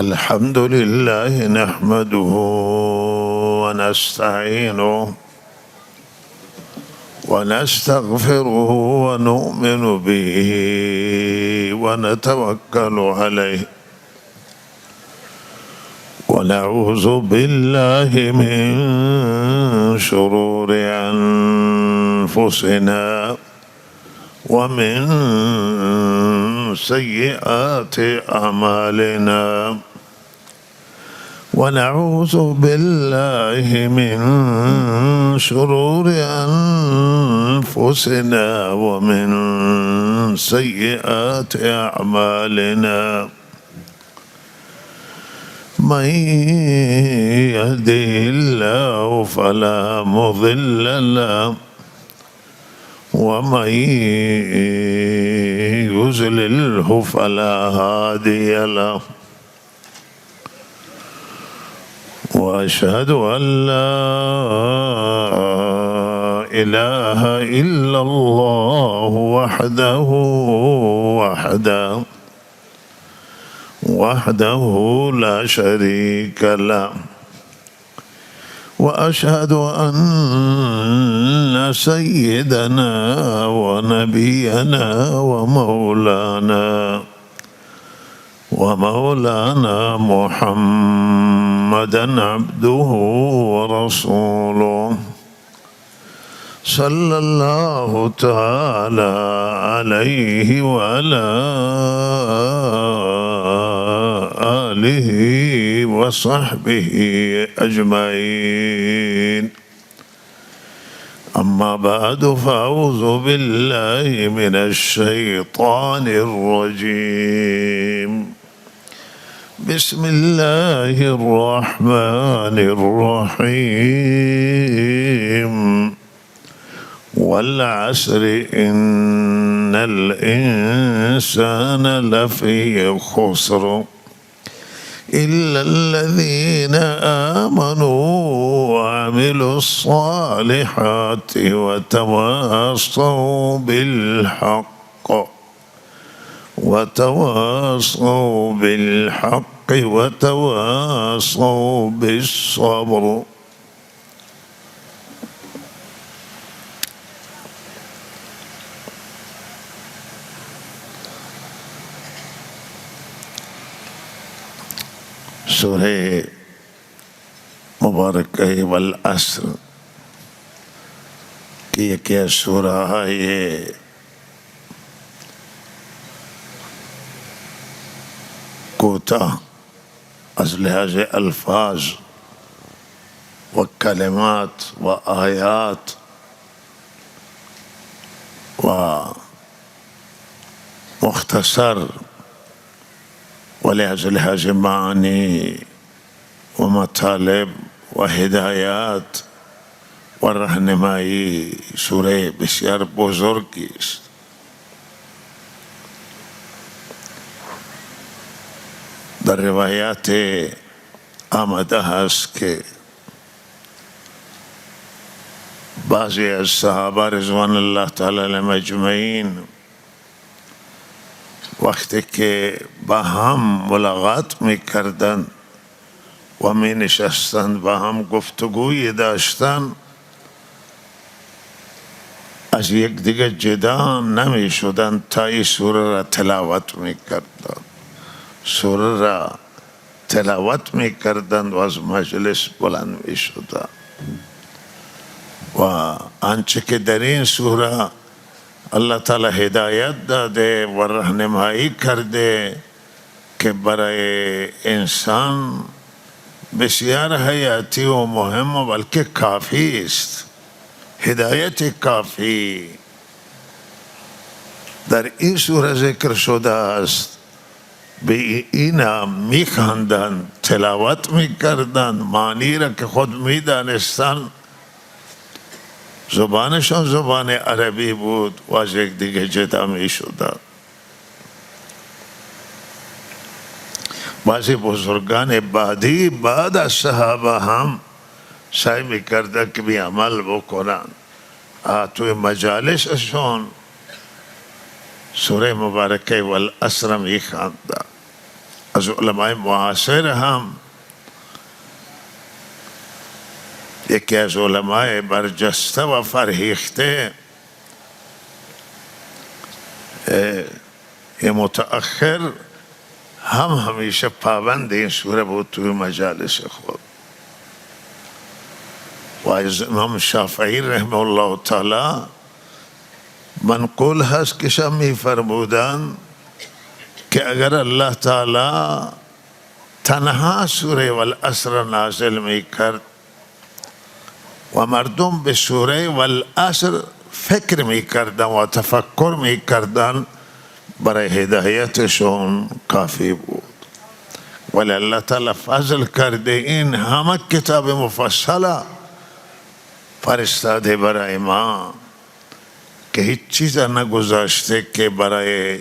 الحمد لله نحمده ونستعينه ونستغفره ونؤمن به ونتوكل عليه ونعوذ بالله من شرور أنفسنا ومن سيئات أعمالنا ونعوذ بالله من شرور أنفسنا ومن سيئات أعمالنا من يهده الله فلا مضل له ومن يضلله فلا هادي له وأشهد أن لا إله إلا الله وحده لا شريك له وأشهد أن سيدنا ونبينا ومولانا محمدا عبده ورسوله صلى الله تعالى عليه وعلى آله وصحبه أجمعين. أما بعد فأعوذ بالله من الشيطان الرجيم. بسم الله الرحمن الرحيم. والعصر إن الإنسان لفي خسر إلا الذين آمنوا وعملوا الصالحات وتواصوا بالحق وتواصوا بالصبر. سورہ مبارک والعصر کی یہ کیا سورہ ہے؟ یہ کوتاہ از لحاظ الفاظ و کلمات و آیات و مختصر ولحاظ معانی و مطالب و هدایات و راهنمایی سوره بسیار بزرگی است. در روایات آمده است که بعضی از صحابه رضوان الله تعالی علیهم اجمعین وقتی که با هم ملاقات میکردند و می نشستند با هم گفتگوی داشتند، از یک دیگه جدا نمی شدند تا این سوره را تلاوت میکردند. سوره را تلاوت میکردند و از مجلس بلند میشدند و آنچه که در این سوره اللہ تعالی ہدایت داده و راهنمایی کرده که برای انسان بسیار حیاتی و مهم و بلکه کافی است. هدایت کافی در این سوره ذکر شده است. به اینا میخواندند، تلاوت میکردند، معنی را که خود میدانستند. زبانشان زبان عربی بود و از یک دیگه جدا می شدن. بعضی بزرگان بعد از صحابه هم سعی می کرده که بی عمل بکنن. توی مجالسشون سوره مبارکه والعصر می خوانده. از علمای معاصر هم یکی از علمای برجسته و فرهیخته متأخر هم همیشه پابند این سوره بود توی مجالس خود. و از امام شافعی رحمه الله تعالی منقول هست که شما می فرمودن که اگر الله تعالی تنها سوره والعصر نازل می کرد و مردم به سوره والعصر فکر می کردن و تفکر می کردن برای هدایتشون کافی بود. ولی الله تعالی فضل کرده این همه کتاب مفصله فرستاده برای ما که هیچ چیز نگذاشته که برای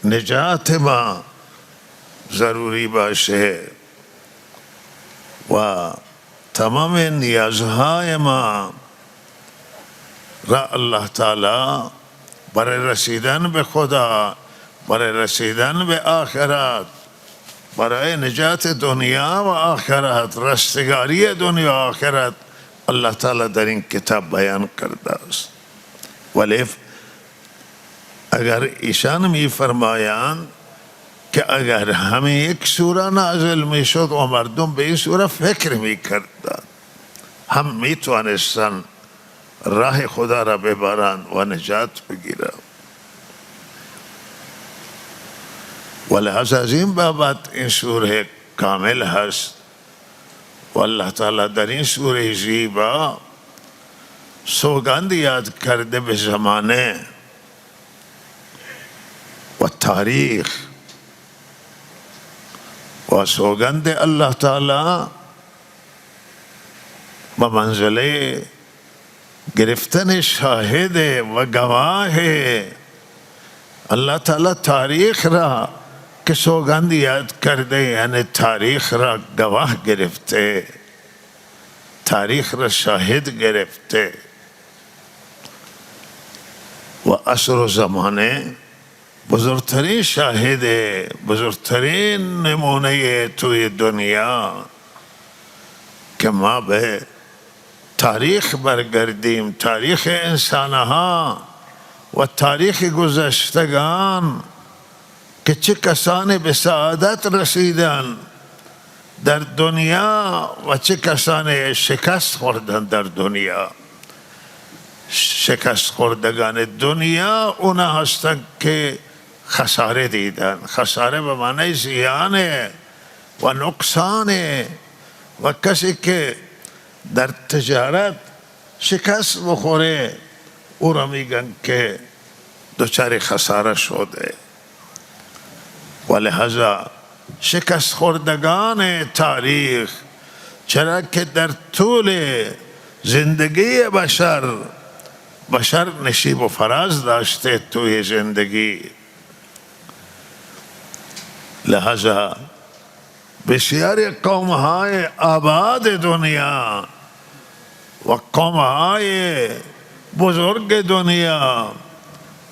نجات ما ضروری باشه و تمام نیازهای ما را الله تعالی برای رسیدن به خدا، برای رسیدن به آخرت، برای نجات دنیا و آخرت، رستگاری دنیا و آخرت الله تعالی در این کتاب بیان کرده است. ولی اگر ایشان می فرمایند که اگر همین یک سوره نازل می شد و مردم به این سوره فکر می کردند، هم می توانستند راه خدا را ببرند و نجات بگیرند. و لحاظ از این بابت این سوره کامل هست و الله تعالی در این سوره زیبا سوگند یاد کرده به زمانه و تاریخ و سوگند الله تعالی به منزله گرفتن شاهد و گواه. الله تعالی تاریخ را که سوگند یاد کرده یعنی تاریخ را گواه گرفته، تاریخ را شاهد گرفته و عصر و زمانه بزرگترین شاهد، بزرگترین نمونه توی دنیا که ما به تاریخ برگردیم، تاریخ انسانها و تاریخ گذشتگان که چه کسانی به سعادت رسیدن در دنیا و چه کسانی شکست خوردن در دنیا. شکست خوردگان دنیا اونا هستند که خساره دیدن. خساره به معنی زیانه و نقصانه و کسی که در تجارت شکست بخوره او را میگن که دچار خساره شده. و لحظه شکست خوردگان تاریخ، چرا که در طول زندگی بشر نشیب و فراز داشته توی زندگی، لحظه بسیاری قومهای آباد دنیا و قومهای بزرگ دنیا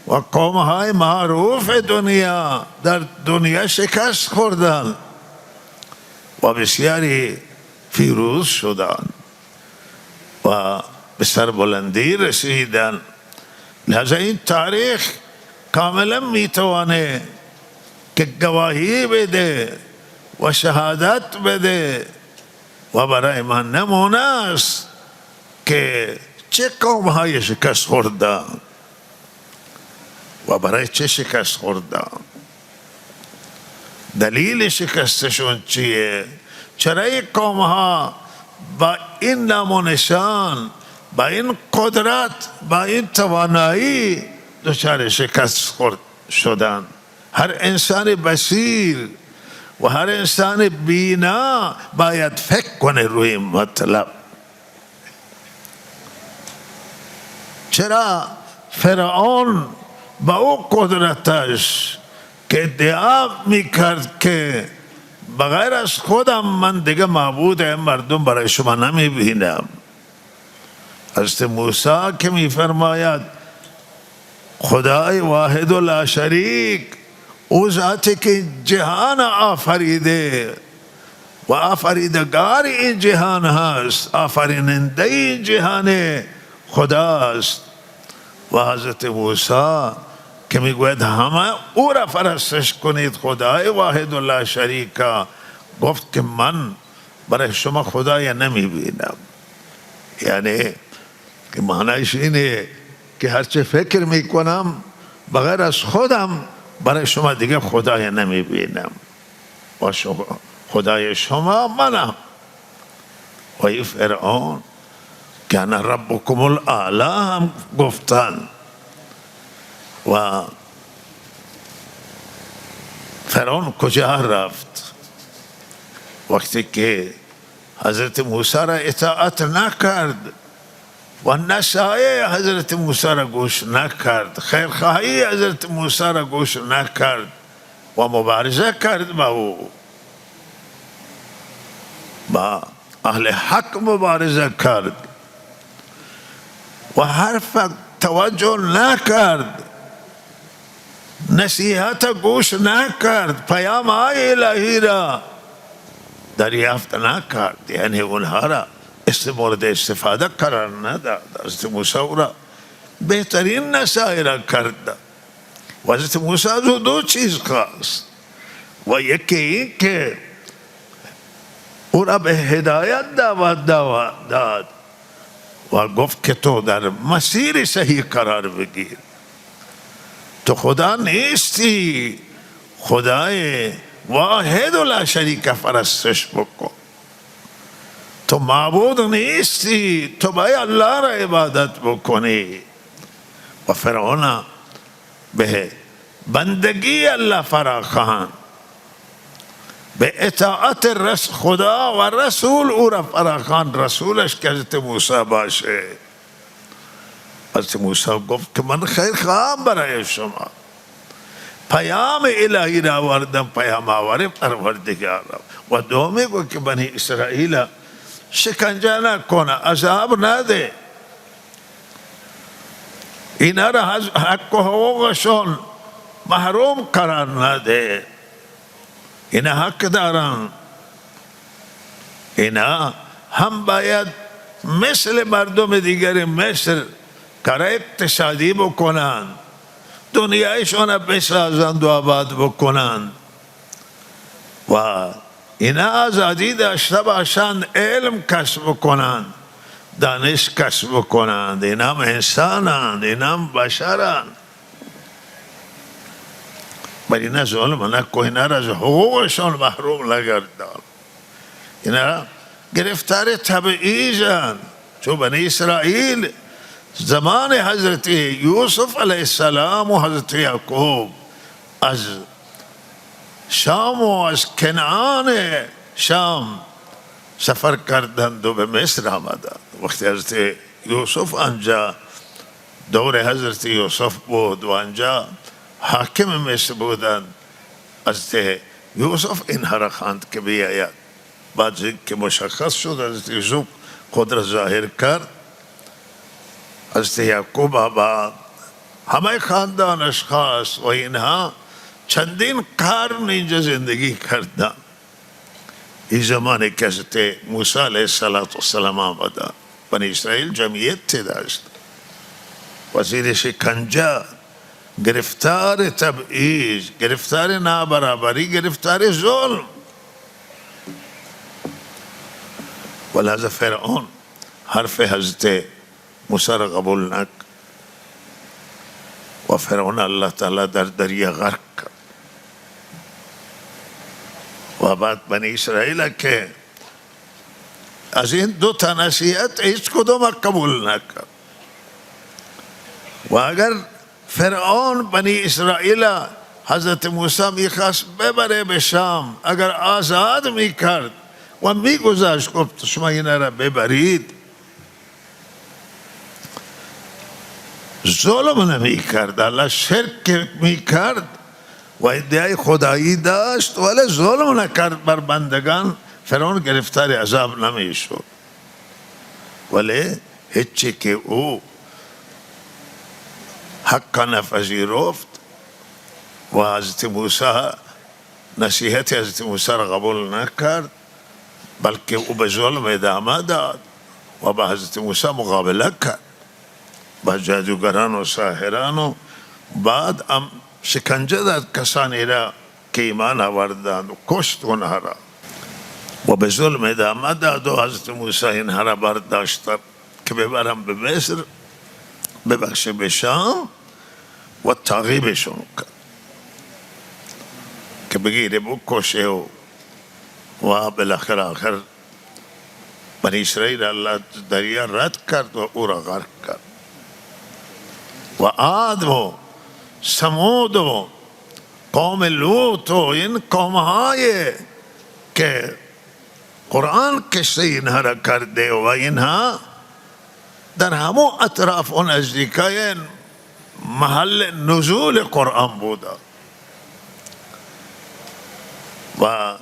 و قومهای معروف دنیا در دنیا شکست خوردن و بسیاری پیروز شدن و به سربلندی رسیدن. لذا این تاریخ کاملا میتوانه که گواهی بده و شهادت بده و برای من نمونه است که چه قومهای شکست خوردن و برای چه شکست خوردن، دلیل شکستشون چیه، چرا این قومها با این نام و نشان، با این قدرت، با این توانایی دچار شکست خورد شدن. هر انسان بصیر و هر انسان بینا باید فکر کنه روی مطلب. چرا فرعون با او قدرتش که ادعا میکرد که بغیر از خودم من دیگه معبود مردم برای شما نمیبینم، حضرت موسی که میفرماید خدای واحد و لا شریک او ذاتی که جهان آفریده و آفریدگار این جهان هست، آفریننده این جهان خداست. و حضرت موسی که میگوید همه او را پرستش کنید، خدای واحد و لا شریک، گفت که من برای شما خدای نمیبینم. یعنی که معنیش اینه که هرچه فکر میکنم بغیر از خودم برای شما دیگه خدای نمیبینم و خدای شما منم. و این فرعون که انا ربکم الاعلی هم گفتن. و فرعون کجا رفت؟ وقتی که حضرت موسی را اطاعت نکرد و نصایح حضرت موسی را گوش نکرد، خیرخواهی حضرت موسی را گوش نکرد و مبارزه کرد با او، با اهل حق مبارزه کرد و حرف توجه نکرد، نصیحت گوش نکرد، پیام های الهی را دریافت نکرد، یعنی اونها را مورد استفاده قرار نداد. حضرت موسی را بهترین نصایح را کرد و حضرت موسی از دو چیز خواست و یکی این که او را به هدایت دعوت داد و گفت که تو در مسیر صحیح قرار بگیر، تو خدا نیستی، خدای واحد و لا شریک پرستش بکن، تو معبود نیستی، تو باید الله را عبادت بکنی. و فرعون به بندگی الله فراخواند، به اطاعت خدا و رسول او را فراخواند، رسولش که حضرت موسی باشه. حضرت موسی گفت که من خیر خواهم برای شما، پیام الهی را آوردم، پیام آور پروردگار را. و دومی گفت که بنی اسرائیل شکنجه نکنه، عذاب نده، اینا را حق و حقوقشون محروم قرار نده، اینا حق دارن، اینا هم باید مثل مردم دیگر مصر کار اقتصادی بکنن، دنیایشون بسازند و آباد بکنند و اینا آزادی داشته باشند، علم کسب کنند، دانش کسب کنند، اینا هم انسانند، اینا هم بشرند. ولی اینا ظلم نکن، اینا را از حقوقشون محروم نگردان، اینا گرفتار تبعیضند. چون بنی اسرائیل زمان حضرت یوسف علیه السلام و حضرت یعقوب از شام و از کنعان شام سفر کردند و به مصر آمدند. وقتی حضرت یوسف آنجا دور حضرت یوسف بود و آنجا حاکم مصر بودند، حضرت یوسف اینها را خواند که بیاید. بعد که مشخص شد حضرت یوسف قدرت ظاهر کرد، حضرت یعقوب آباد همه خاندانش خواست و اینها چندین قرن اینجا زندگی کردن. این زمانی که حضرت موسی علیه السلام آمدن، بنی اسرائیل جمعیت داشت، وزیر شکنجه، گرفتار تبعیض، گرفتار نابرابری، گرفتار ظلم. ولذا فرعون حرف حضرت موسی را قبول نکرد و فرعون الله تعالی در دریا غرق کرد. و بعد بنی اسرائیل که از این دو تا نصیحت هیچ کدوم قبول نکرد. و اگر فرعون بنی اسرائیل حضرت موسی میخواست ببره به شام، اگر آزاد میکرد و میگذاشت، گفت شما اینا را ببرید، ظلم نمیکرد، الله شرک میکرد و ادعای خدایی داشت ولی ظلم نکرد بر بندگان، فرعون گرفتار عذاب نمیشد. ولی هیچی که او حق نپذیرفت و حضرت موسی نصیحت حضرت موسی را قبول نکرد، بلکه او به ظلم ادامه داد و با حضرت موسی مقابله کرد با جادوگران و ساحران، و بعد شکنجه داد کسانی را که ایمان آوردند و کشت اونها را و به ظلم ادامه داد و حضرت موسی اینها را برداشت که ببرم به مصر، ببخشه به شام و تعقیبشون کرد که بگیره بکشه و بالاخره آخر بنی اسرائیل الله دریا رد کرد و او را غرق کرد. و عاد و ثمود و قوم لوط و این قومهای که قرآن کشته اینها را کرده و اینها در همون اطراف و نزدیکای محل نزول قرآن بوده و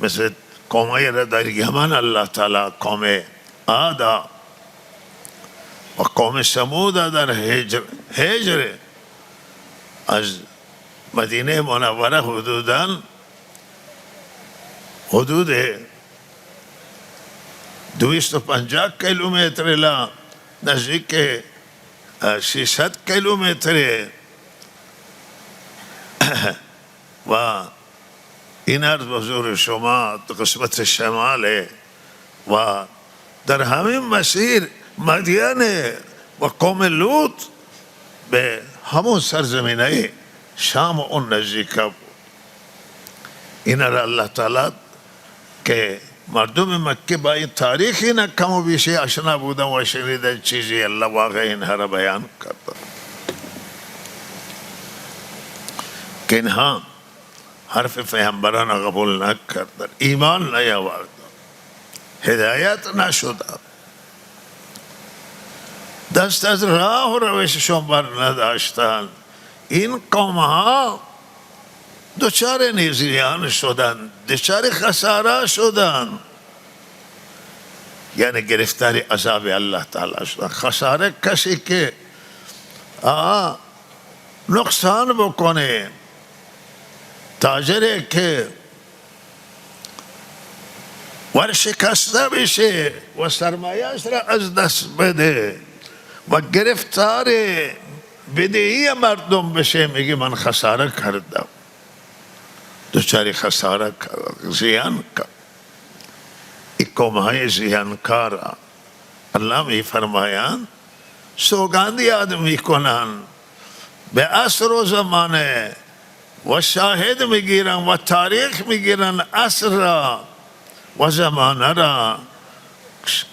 مثل قومهای را در یمن الله تعالی قوم عاد و قوم ثمود در هجر از مدینه منوره حدود 250 کیلومتر الی نزدیک 600 کیلومتر و این عرض حضور شما قسمت شماله و در همین مسیر مدین و قوم لوط به همون سرزمینه شام و اون نزدیکه بود. این را الله تعالی که مردم مکه با این تاریخ اینا کم و بیشی آشنا بودن و شنیدن چیزی الله واقع اینها را بیان کرد که اینها حرف پیامبران قبول نکردن، ایمان نیاوردن، هدایت نشدن، دست از راه و روششون بر نداشتن. این قوم ها دچار نیزیان شدن، دچار خساره شدن، یعنی گرفتاری عذاب الله تعالی شدن. خساره کسی که نقصان بکنه، تاجری که ورشکسته بشه و سرمایه‌اش را از دست بده و گرفتار بدهی مردم بشه، میگه من خساره کردم، دچار خساره کرد، زیان کرد. این قوم‌های زیانکار الله می فرمایند سوگندی یاد میکنن به عصر و زمانه و شاهد میگیرن و تاریخ میگیرن عصر را و زمانه را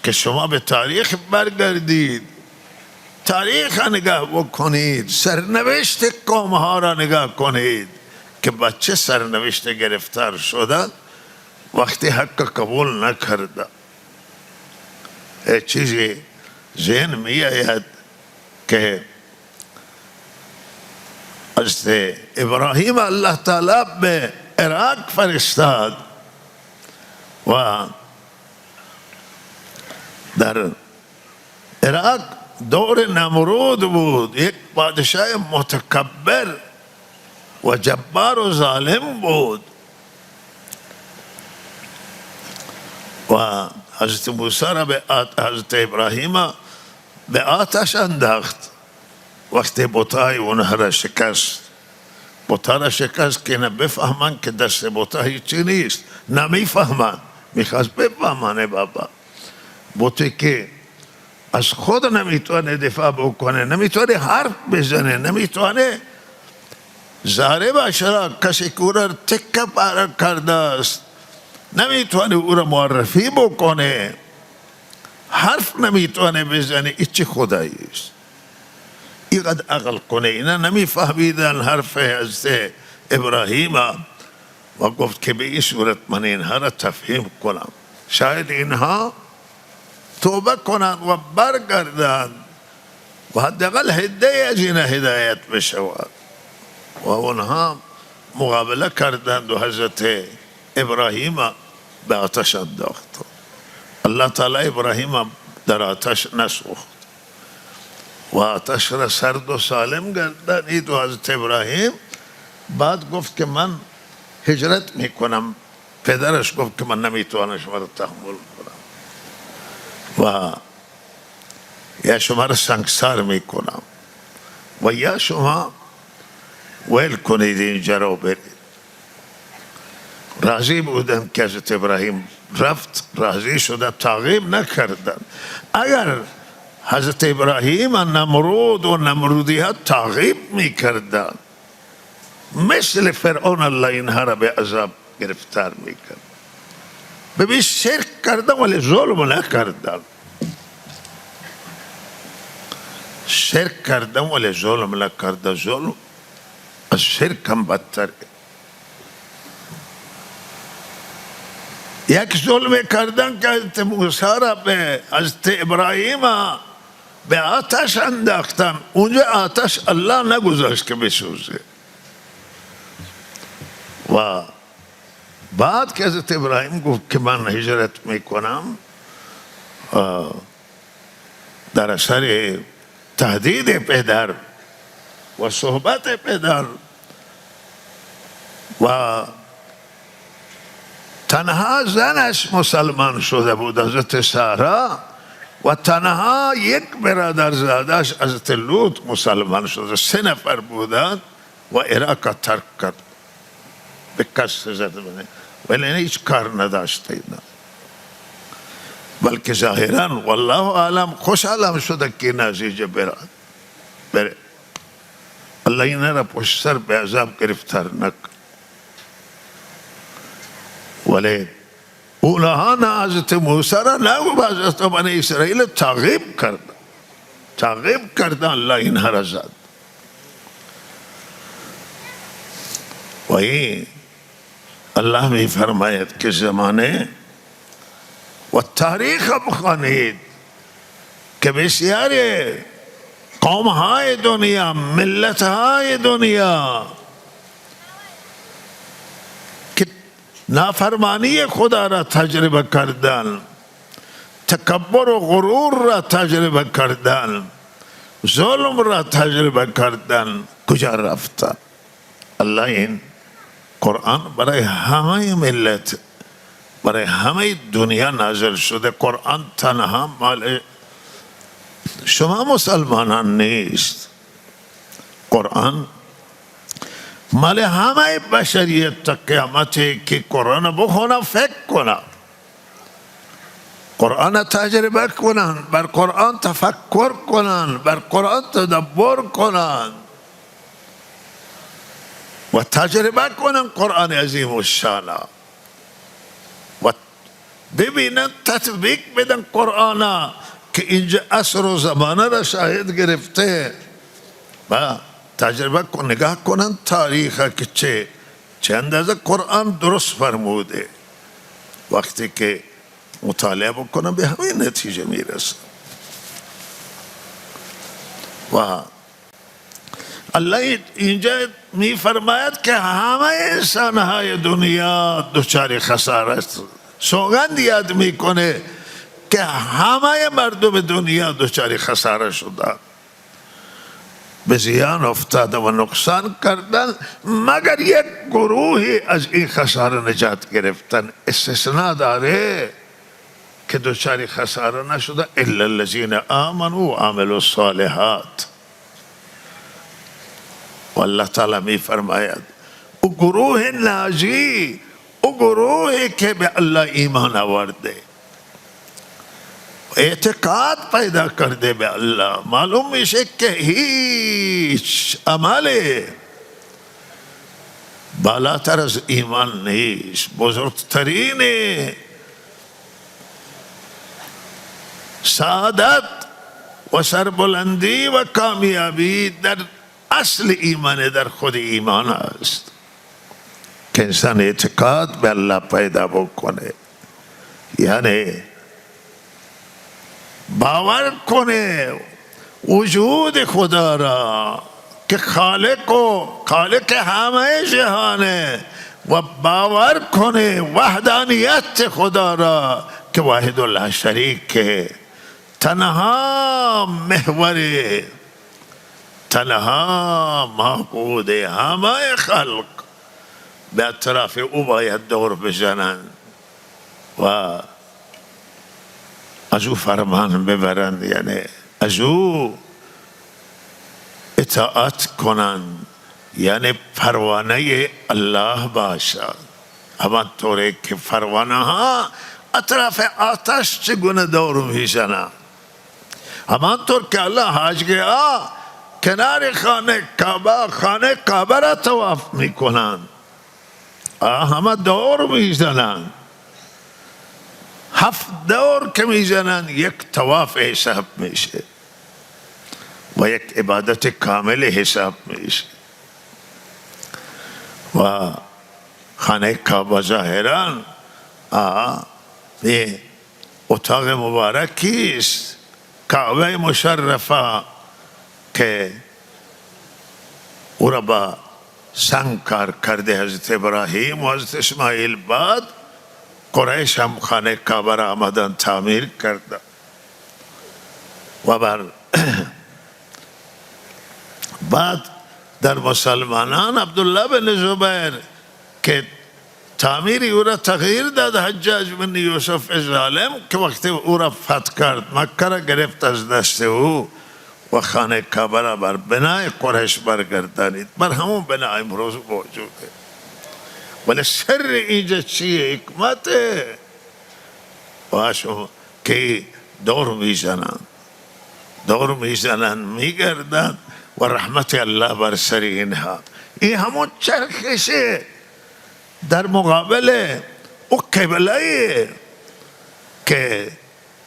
که شما به تاریخ برگردید، تاریخ نگاه بکنید، سرنوشت قوم ها را نگاه کنید که بچه سرنوشت گرفتار شدن وقتی حق قبول نکرده. چیزی ذهن می آید که حضرت ابراهیم الله تعالی به عراق فرستاد و در عراق دور نمرود بود، یک پادشاه متکبر و جبار و ظالم بود و حضرت موسی را به حضرت ابراهیم به آتش انداخت. وقتی بتای اونها را شکست، بتا را شکست که نبفهمن که دست بتا هیچی نیست، نمیفهمن، میخواست بفهمن بابا بوتی که از خود نمیتونه دفاع بکنه، نمیتونه حرف بزنه، نمیتونه زاره باشه، کسی که او را تکه پاره کرده است نمیتونه او را معرفی بکنه، حرف نمیتونه بزنه. این چه خدایی است؟ اینقدر عقل کنه. اینا نمیفهمیدن حرف حضرت ابراهیم و گفت که به این صورت من اینها را تفهیم کنم، شاید اینها توبه کنند و برگردند و حداقل هدیه از این هدایت بشود. و اونها مقابله کردند و حضرت ابراهیم به آتش انداخت. الله تعالی ابراهیم در آتش نسوخت و آتش را سرد و سالم گردانید و حضرت ابراهیم بعد گفت که من هجرت میکنم. پدرش گفت که من نمیتوانم شما رو تحمل کنم و یا شما رو سنگسار میکنم و یا شما ویل کنید اینجا رو برید. راضی بودن که حضرت ابراهیم رفت، راضی شده، تعقیب نکردن. اگر حضرت ابراهیم نمرود و نمرودی ها تعقیب میکردن، مثل فرعون الله اینها را به عذاب گرفتار میکرد. ببین شرک کردن ولی ظلم نکردن، شرک کردن ولی ظلم نکردن. ظلم از شرک هم بدتر. یک ظلم کردن که حضرت موسی را به حضرت ابراهیم به آتش انداختن، اونجا آتش الله نگذاشت که بسوزه. و بعد که حضرت ابراهیم گفت که من هجرت میکنم، در اثر تهدید پدر و صحبت پدر و تنها زنش مسلمان شده بود، حضرت سارا، و تنها یک برادر زادش حضرت لوط مسلمان شده. 3 نفر بودند و عراق ترک کرد، به کس زده بنه، ولی هیچ کار نداشته اینا، بلکه ظاهرا والله عالم خوشحالم شده که نزیجه بره. الله اینا را پشت سر به عذاب گرفتار نکن. ولی اونها حضرت موسی را نگو به حضرت بنی اسرائیل تعقیب کردن. الله اینها را زد. و این الله می فرماید که زمانه و تاریخ بخوانید که بسیار قوم های دنیا، ملت های دنیا که نافرمانی خدا را تجربه کردن، تکبر و غرور را تجربه کردن، ظلم را تجربه کردن، کجا رفتن؟ الله این قرآن برای همه ملت، برای همه دنیا نازل شده. قرآن تنها مال شما مسلمانان نیست، قرآن مال همه بشریت تا قیامتی که قرآن بخونن، فکر کنن، قرآن تجربه کنن، بر قرآن تفکر کنن، بر قرآن تدبر کنن و تجربه کنن قرآن عظیم الشان و ببینن، تطبیق بدن قرآن که اینجا عصر و زمانه را شاهد گرفته و تجربه کن، نگاه کنن تاریخ که چه اندازه قرآن درست فرموده. وقتی که مطالعه بکنن به همین نتیجه میرسن. و الله اینجا می فرماید که همه انسان های دنیا دچار خساره است. سوگند یاد میکنه که همه مردم دنیا دچار خساره شدن، به زیان افتاده و نقصان کردن، مگر یک گروهی از این خساره نجات گرفتن. استثناء داره که دچار خساره نشده الا الذین آمنوا و عملوا الصالحات. و الله تعالی می فرماید او گروه ناجی، او گروهی که به الله ایمان آورده، اعتقاد پیدا کرده به الله. معلوم میشه که هیچ عمل بالاتر از ایمان نیست. بزرگترین سعادت و سربلندی و کامیابی در اصل ایمان، در خود ایمان است که انسان اعتقاد به الله پیدا بکنه، یعنی باور کنه وجود خدا را که خالق همه جهانه و باور کنه وحدانیت خدا را که واحد الله شریک، تنها محور تنها معبود همه خلق به اطراف او باید دور بزنند و از او فرمان ببرند، یعنی از او اطاعت کنند، یعنی پروانه الله باشد. اما طوری که پروانه ها اطراف آتش چگونه دور میزنند، همانطور که الله حج گیا کنار خانه کعبه را طواف میکنند، همه دور میزنند، 7 دور که میزنند یک طواف حساب میشه و یک عبادت کامل حساب میشه. و خانه کعبه ظاهرا به اتاق مبارکی است، کعبه مشرفه که او را با سنگ کار کرده حضرت ابراهیم و حضرت اسماعیل. بعد قریش هم خانه کعبه را آمدن تعمیر کرده و بعد در مسلمانان عبدالله بن زبیر که تعمیری او را تغییر داد حجاج بن یوسف ظالم که وقتی او را فتح کرد مکه را گرفت از دست او و خانه کعبه را بر بنای قریش برگردانید، بر همون بنا امروز موجوده. ولی سر اینجا چیه؟ حکمت باشو که دور میزنن میگردن و رحمت الله بر سر اینها. این همون چرخشه در مقابل او قبله که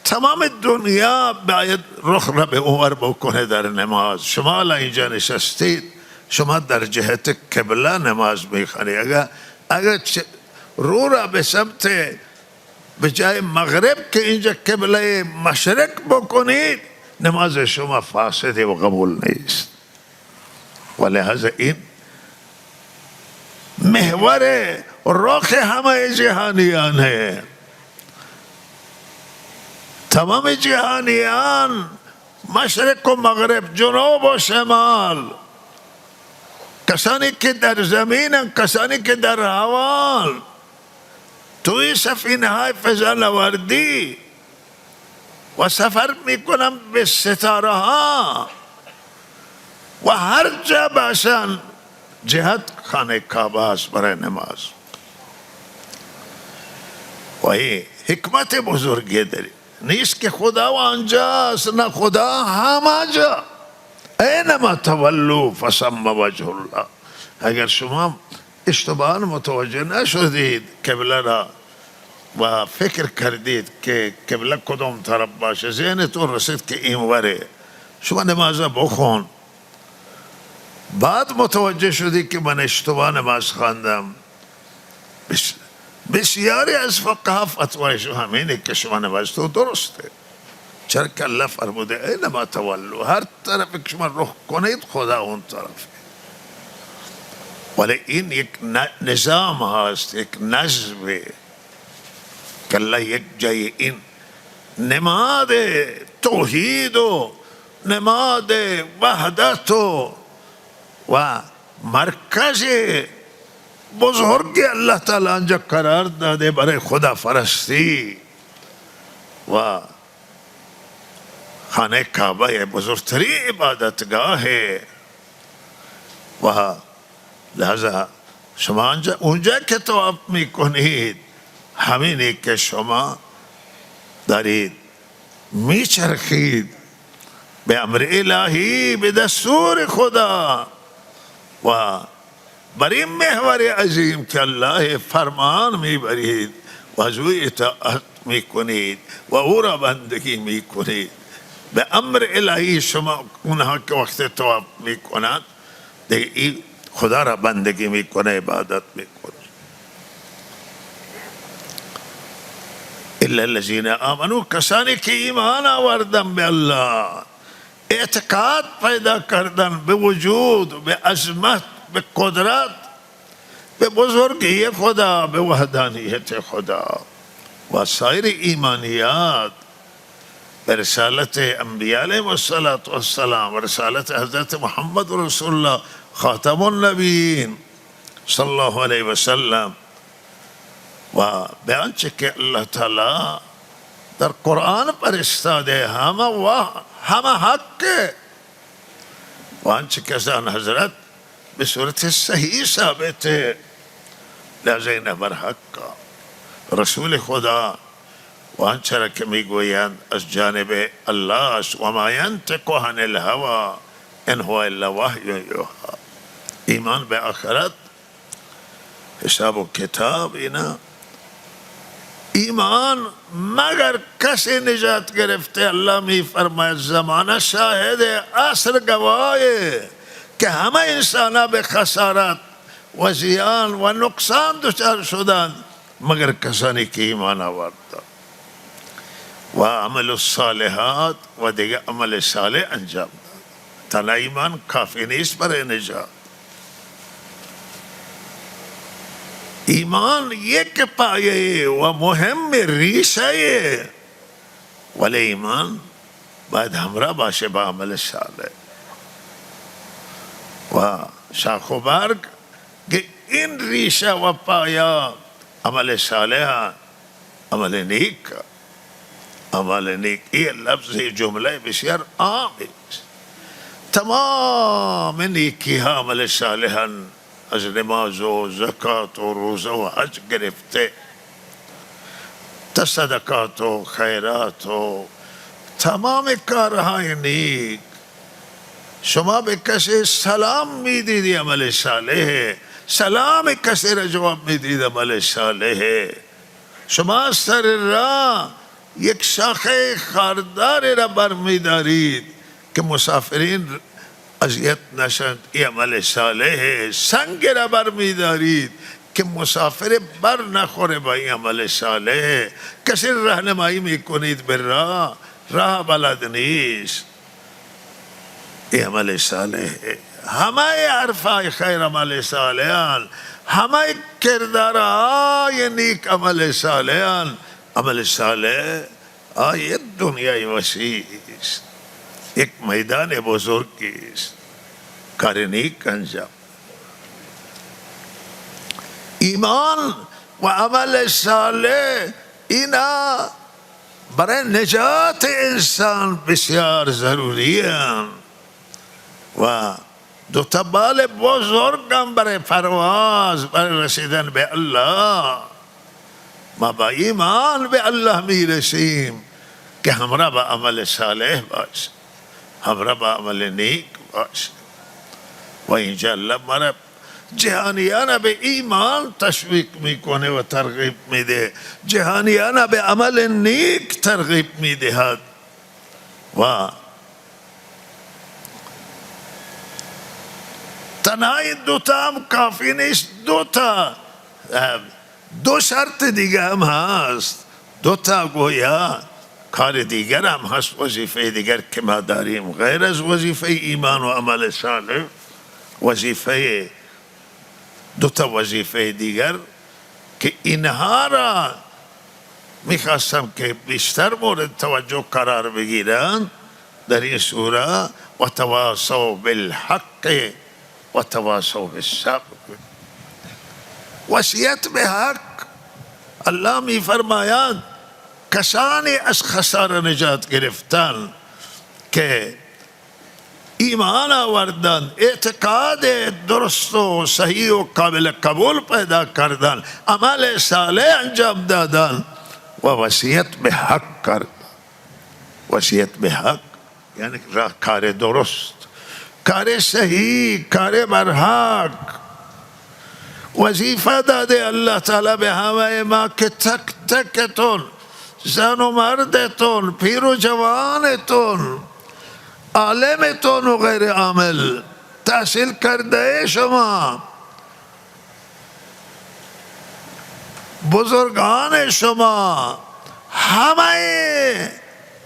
تمام دنیا باید رخ را به اونور بکنه در نماز. شما الان اینجا نشستید، شما در جهت قبله نماز میخوانید. اگر رو را به سمت به جای مغرب که اینجا قبله مشرق بکنید، نماز شما فاسده و قبول نیست. و لحاظ این محور رخ همه جهانیان ہے. تمام جهانیان مشرق و مغرب، جنوب و شمال، کسانی که در زمین، کسانی که در هوا، توی سفینه های فضانوردی و سفر میکنم به ستاره ها و هر جا باشن جهت خانه کعبه است برای نماز. و این حکمت بزرگی داری، نیست که خدا و آنجاست، نه، خدا همه جا. اینما تولوا فثم وجه الله. اگر شما اشتباهاً متوجه نشدید قبله را و فکر کردید که قبله کدام طرف باشه، ذهنتون رسید که این وره، شما نماز بخون، بعد متوجه شدید که من اشتباه نماز خواندم. بسیاری از فقها فتوایشون همینه که شما نماز تو درسته، چرا که الله فرموده اینما تولوا، هر طرف که شما رخ کنید خدا اون طرف. ولی این یک نظام هست، یک نظمه که الله یک جای این نماد توحید و نماد وحدت و مرکز بزرگی الله تعالی آنجا قرار داده برای خدا فرستی. و خانه کعبه بزرگترین عبادتگاه ہے و لہذا شما اونجا که طواف میکنید همینی که شما دارید میچرخید به امر الهی، به دستور خدا و بر این محور عظیم که الله فرمان میبرید و از او اطاعت میکنید و او را بندگی میکنید. به امر الهی شما اونها که وقت طواف میکنند دیگه این خدا را بندگی میکنه، عبادت میکنه. الا الذین آمنوا، کسانی که ایمان آوردن به الله، اعتقاد پیدا کردن به وجود، به عظمت، به قدرت، به بزرگی خدا، به وحدانیت خدا و سایر ایمانیات، برسالت انبیاء علیهم السلام و رسالت حضرت محمد رسول الله خاتم النبیین صلی الله علیه و سلم و به آنچه که الله تعالی در قرآن فرستاده همه حقه و آنچه که از آن حضرت به صورت صحیح ثابته، لذا این بر حق رسول خدا و آنچه را که میگویند از جانب الله است. و ما ینطق عن الهوی ان هو الا وحی یوحی. ایمان به آخرت، حساب و کتاب، اینا ایمان مگر کسی نجات گرفته. الله می فرماید زمانه شاهد عصر گواهه که همه انسان ها به خسارت و زیان و نقصان دچار شدند مگر کسانی که ایمان آوردند و عمل الصالحات و دیگه عمل صالح انجام داد. تنها ایمان کافی نیست برای نجات. ایمان یک پایه و مهم ریشه، ولی ایمان باید همراه باشه با عمل صالح و شاخ و برگ که این ریشه و پایه عمل صالح، عمل نیک. عمل نیک این لفظ جمله بسیار عام است. تمام نیکی ها عمل صالحا از نماز و زکات و روزه و حج گرفته تا صدقات و خیرات و تمام کارهای نیک. شما به کسی سلام میدیدی عمل صالح، سلام کسی را جواب میدید عمل صالح. شما سر راه یک شاخه خاردار را برمیدارید که مسافرین اذیت نشند، این عمل صالح. سنگ را برمیدارید که مسافر بر نخوره، با این عمل صالح. کسی راهنمایی میکنید به راه بلد نیست، این عمل صالح. همه حرفای خیر عمل صالحان، همه کردارهای نیک عمل صالحان. عمل صالح یک دنیای وسیع است، یک میدان بزرگی است. کار نیک انجام. ایمان و عمل صالح اینا برای نجات انسان بسیار ضروری هستند و دو تا بال بزرگ هم برای پرواز، برای رسیدن به الله. ما با ایمان به الله میرسیم که همراه با عمل صالح باشه، همراه با عمل نیک باشه. و اینجا الله مرا جهانیان به ایمان تشویق میکنه و ترغیب میده، جهانیان به عمل نیک ترغیب میدهد. و تنها این دوتا هم کافی نیست، دو شرط دیگه هم هست. دوتا گویا کار دیگر هم هست، وظیفه دیگر که ما داریم غیر از وظیفه ایمان و عمل صالح. وظیفه دوتا وظیفه دیگر که اینها را میخواستم که بیشتر مورد توجه قرار بگیرن در این سوره. و تواصوا بالحق و تواصوا بالصبر. وصیت به حق. الله می فرماید کسانی از خساره نجات گرفتن که ایمان آوردن، اعتقاد درست و صحیح و قابل قبول پیدا کردن، عمل صالح انجام دادن و وصیت به حق کردن. وصیت به حق یعنی کار درست، کار صحیح، کار برحق. وظیفه داده الله تعالی به همه ما که تک تکتون، زن و مردتون، پیر و جوانتون، عالمتون و غیر عامل، تحصیل کرده شما، بزرگان شما، همه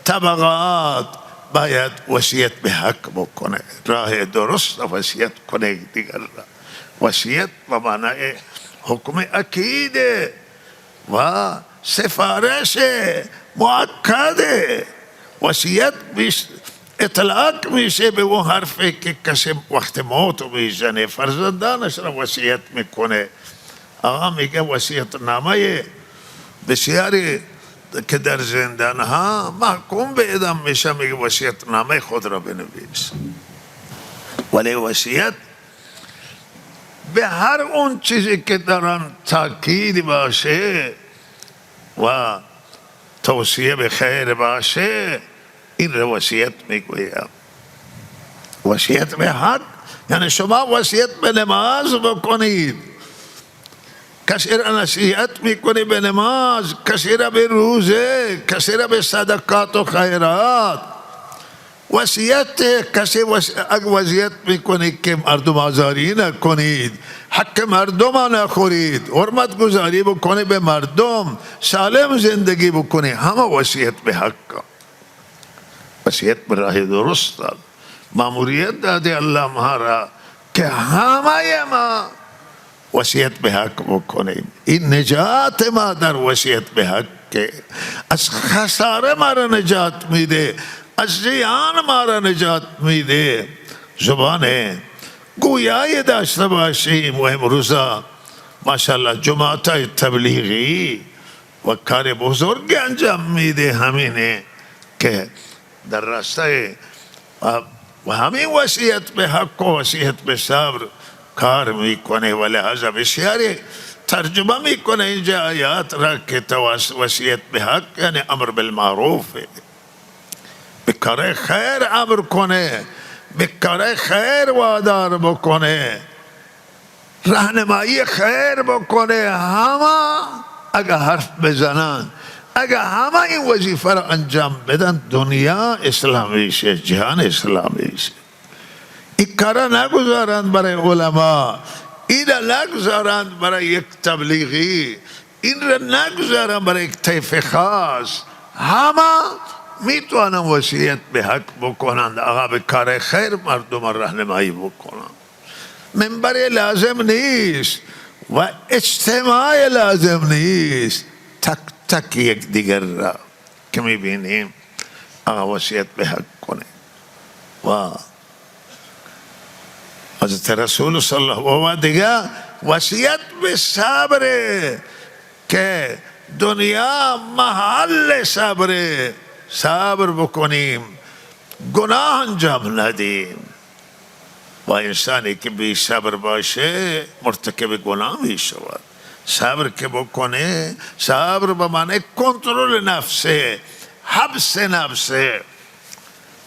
طبقات باید وصیت به حق بکنه، راه درست وصیت کنه دیگر را. وصیت به معنای حکم اکیده و سفارش مؤکده وصیت اطلاق میشه به اون حرفی که کسی وقت موت میزنه فرزندانش را وصیت میکنه. آقا میگه وصیت نامه بسیاری که در زندان ها محکوم به اعدام میشه میگه وصیت نامه خود را بنویس. ولی وصیت به هر اون چیزی که در آن تاکید باشه و توصیه به خیر باشه این را وصیت میگویم. وصیت به حق یعنی شما وصیت به نماز بکنید، کسی را نصیحت میکنی به نماز، کسی را به روزه، کسی را به صدقات و خیرات. وصیت کسی اگر وصیت میکنی که مردم آزاری نکنید، حق مردم نخورید، حرمت گذاری بکنی به مردم، سالم زندگی بکنی، همه وصیت به حق. وصیت به راه درست داد. ماموریت داده الله ما را که همه ما وصیت به حق بکنیم. این نجات ما در وصیت به حق که از خساره ما را نجات میده، از زیان ما را نجات میده. زبان گویای داشته باشیم و امروزا ماشاءالله جماعت تبلیغی و کار بزرگ انجام میده همینه که در راسته و همین وصیت به حق و وصیت به صبر کار میکنه و لحاظا بسیاری ترجمه میکنه اینجا آیات را که وصیت به حق یعنی امر بالمعروف، به کار خیر امر کنه، به کار خیر وادار بکنه، راهنمایی خیر بکنه. همه اگه حرف بزنن، اگه همه این وظیفه را انجام بدن، دنیا اسلامی شه، جهان اسلامی شه. این کارا نگذارند برای علما، این را نگذارند برای یک تبلیغی، این را نگذارند برای یک طیف خاص. همه میتوانند وصیت به حق بکنند، آقا به کار خیر مردم راهنمایی بکنند. منبر لازم نیست و اجتماع لازم نیست، تک تک یک دیگر را که میبینیم آقا وصیت به حق کنه. و حضرت رسول صلی الله علیه و دیگه وصیت به صبر که دنیا محل صبر، صبر بکنیم، گناه انجام ندیم. و انسانی که بی صبر باشه مرتکب گناه می شود. صبر که بکنه، صبر به معنی کنترل نفسه، حبس نفسه،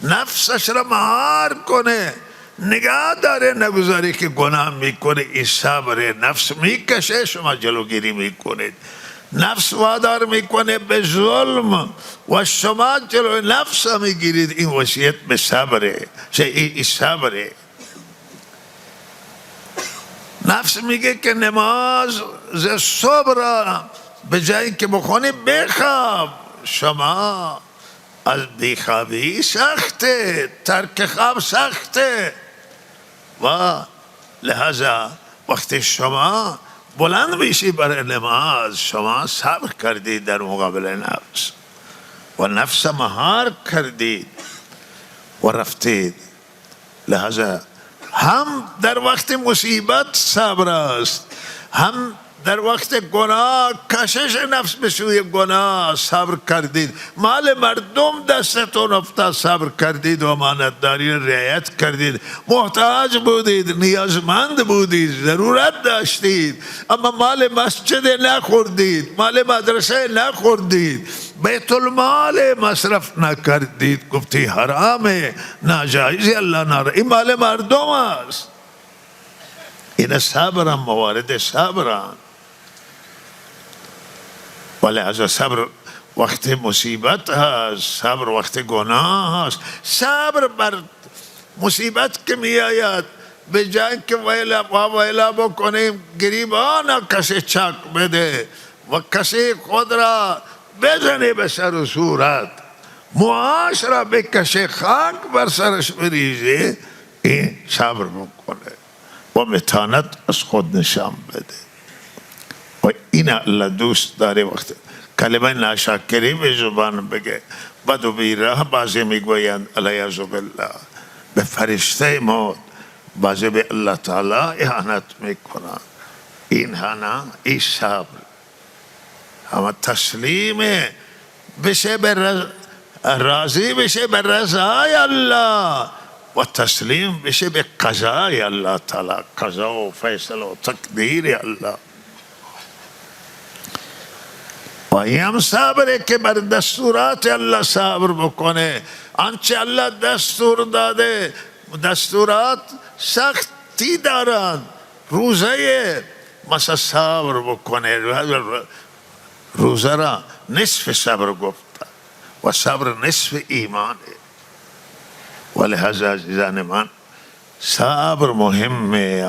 نفسش را مهار کنه، نگاه داره نگذاری که گناه میکنه. این صبر. نفس میکشه شما جلوگیری میکنید، نفس وادار میکنه به ظلم و شما جلو نفس میگیرید. این وصیت به صبره. این صبره. نفس میگه که نماز صبر به جایی که بخونی بخواب. شما از بیخوابی سخته، ترک خواب سخته و لحظه وقتی شما بلند میشی برای نماز، شما صبر کردید در مقابل نفس و نفس مهار کردید و رفتید. لحظه هم در وقت مصیبت صبر است، هم در وقت گناه کشش نفس به سوی گناه صبر کردید. مال مردم دستتون افتاد، صبر کردید و امانتداری رعایت کردید. محتاج بودید، نیازمند بودید، ضرورت داشتید، اما مال مسجد نخوردید، مال مدرسه نخوردید، بیت المال مصرف نکردید، گفتی حرامه، ناجایزی، الله ناره. این مال مردم است. این صبر هم موارد صبران. ولی از صبر وقت مصیبت هست، صبر وقت گناه هست. صبر بر مصیبت که می آید به جای که ویلا بکنیم گریبان کسی چاک بده و کسی خود را بزنه به سر و صورت، معاش را بکشه، خاک بر سرش بریزه، این صبر بکنه و متانت از خود نشان بده. و این الله دوست داره وقت کلمه ناشکری به زبان بگه. بد و بیراه بازی میگویند علیه بالله، به فرشته موت، بازی به الله تعالی اهانت میکنند. اینها نه، این صبر. اما تسلیم بشه به راضی بشه به رضای الله و تسلیم بشه به قضای الله تعالی، قضا و فیصله و تقدیر الله. و این هم صبره که بر دستورات الله صبر بکنه. آنچه الله دستور داده، دستورات سختی دارند، روزه مثلا صبر بکنه. روزه را نصف صبر گفت و صبر نصف ایمانه. ولهذا عزیزان من صبر مهمه.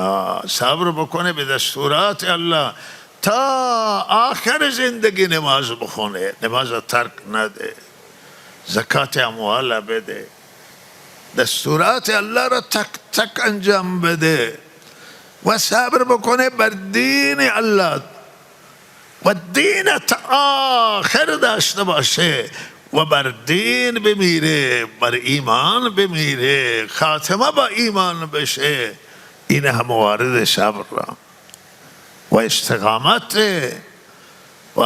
صبر بکنه به دستورات الله تا آخر زندگی. نماز بخونه، نماز ترک نده، زکات اموال بده، دستورات الله را تک تک انجام بده و صبر بکنه بر دین الله و دین تا آخر داشته باشه و بر دین بمیره، بر ایمان بمیره، خاتمه با ایمان بشه. این هم موارد صبر و استقامت. و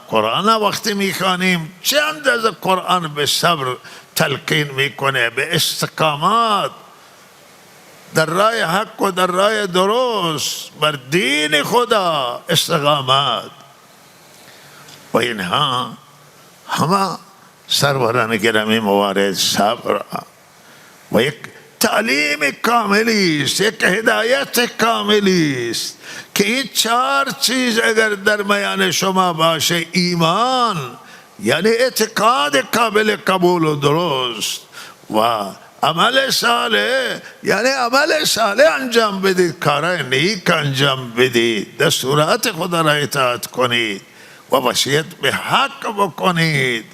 قرآن وقتی میخوانیم چه اندازه قرآن به صبر تلقین میکنه، به استقامت در راه حق و در راه درست، بر دین خدا استقامت. و اینها همه سروران گرامی موارد صبر و یک تعلیم کاملی است، یک هدایت کاملی است که این چهار چیز اگر در میان شما باشه، ایمان یعنی اعتقاد قابل قبول و درست، و عمل صالح یعنی عمل صالح انجام بدید، کارهای نیک انجام بدید، دستورات خدا را اطاعت کنید و وصیت به حق بکنید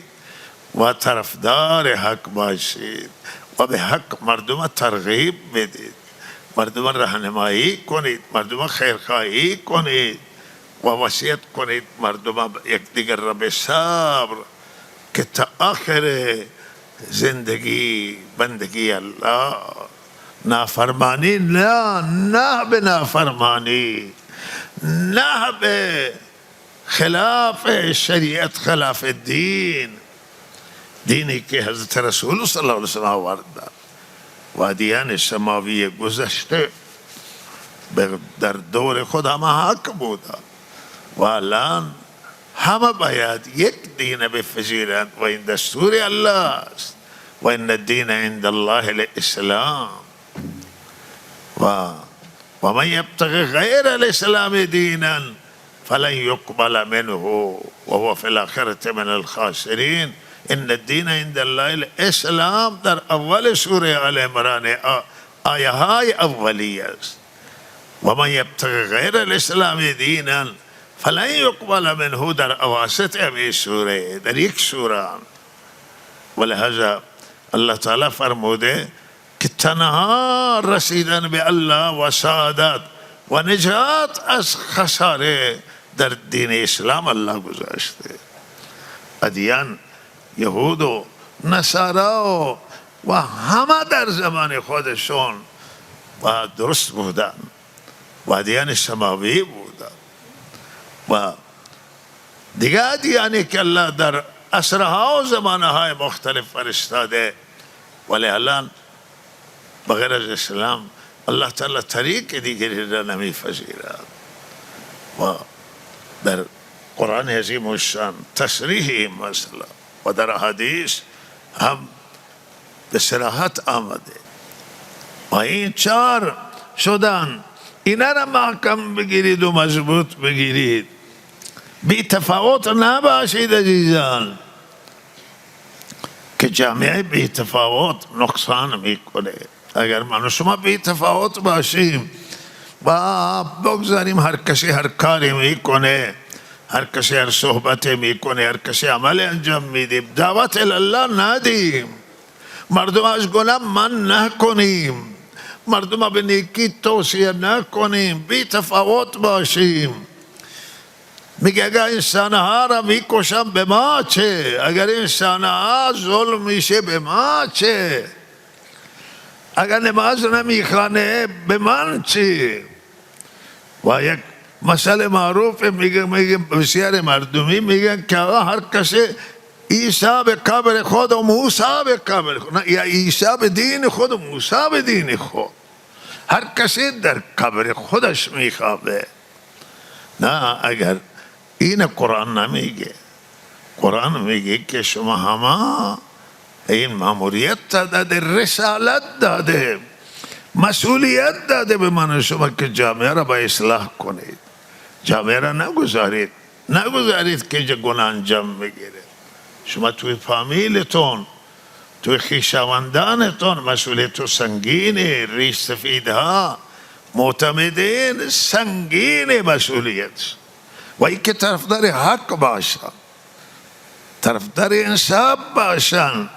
و طرفدار حق باشید و به حق مردم ترغیب بدید، مردم راهنمایی کنید، مردم خیرخواهی کنید و وصیت کنید مردم یکدیگر را به صبر که تا آخر زندگی بندگی الله، نافرمانی نه به نافرمانی، نه به خلاف شریعت، خلاف دین، دینی که حضرت رسول صلی الله علیه وسلم آوردند و ادیان سماوی گذشته در دور خود همه حق بودند و الان همه باید یک دین بپذیرند و این دستور الله است. و این الدین عند الله الاسلام و من یبتغی غیر الاسلام دینا فلن یقبل منه وهو فی الاخرة من الخاسرین. ان الدین عند الله الاسلام در اول سوره آل عمران آیه های اولیه است. و من یبتغی غیر الاسلام دینا فلن یقبل منه در اواسط همین سوره، در یک سوره. ولهذا الله تعالی فرموده که تنها رسیدن به الله و سعادت و نجات از خساره در دین اسلام الله گذاشته. ادیان یهود و نصارا و همه در زمان خودشون و درست بودن و ادیان سماوی بودن و دیگه ادیانی که الله در عصرها و زمانهای مختلف فرستاده، ولی الان بغیر از اسلام الله تعالی طریق دیگری را نمی‌پذیرد و در قرآن عظیم و شان تصریح این مسئله و در احادیث هم به صراحت آمده. و این چهار شدن، اینا را محکم بگیرید و مضبوط بگیرید، بی تفاوت نباشید عزیزان، که جامعه بی تفاوت نقصان میکنه. اگر من و شما بی تفاوت باشیم و بگذاریم هر کسی هر کاری میکنه، هر کسی هر صحبت میکنه، هر کسی عمل انجام میدیم، دعوت الله ندیم، مردم از گناه من نکنیم، مردم به نیکی توصیه نکنیم، بی تفاوت باشیم، میگه اگر انسانها را میکشم به ما چه؟ اگر انسانها ظلم میشه به ما چه؟ اگر نماز نمیخوانه به من چی؟ و یک مسئله معروف میگه بسیار مردمی میگن که هر کسی عیسی به قبر خود و موسی به قبر خود، یا عیسی به دین خود و موسی به دین خود، هر کسی در قبر خودش میخوابه. نه، اگر این قرآن نمیگه. قرآن میگه که شما همه این ماموریت داده، رسالت داده، مسئولیت داده به من شما که جامعه را با اصلاح کنید. جامعه را نگذارید که گناه انجام بگیره. شما توی فامیلتون، توی خویشاوندانتون مسئولیت سنگینه. ریش سفیدها معتمدین سنگین مسئولیت، و این که طرفدار حق باشن، طرفدار انصاف باشن.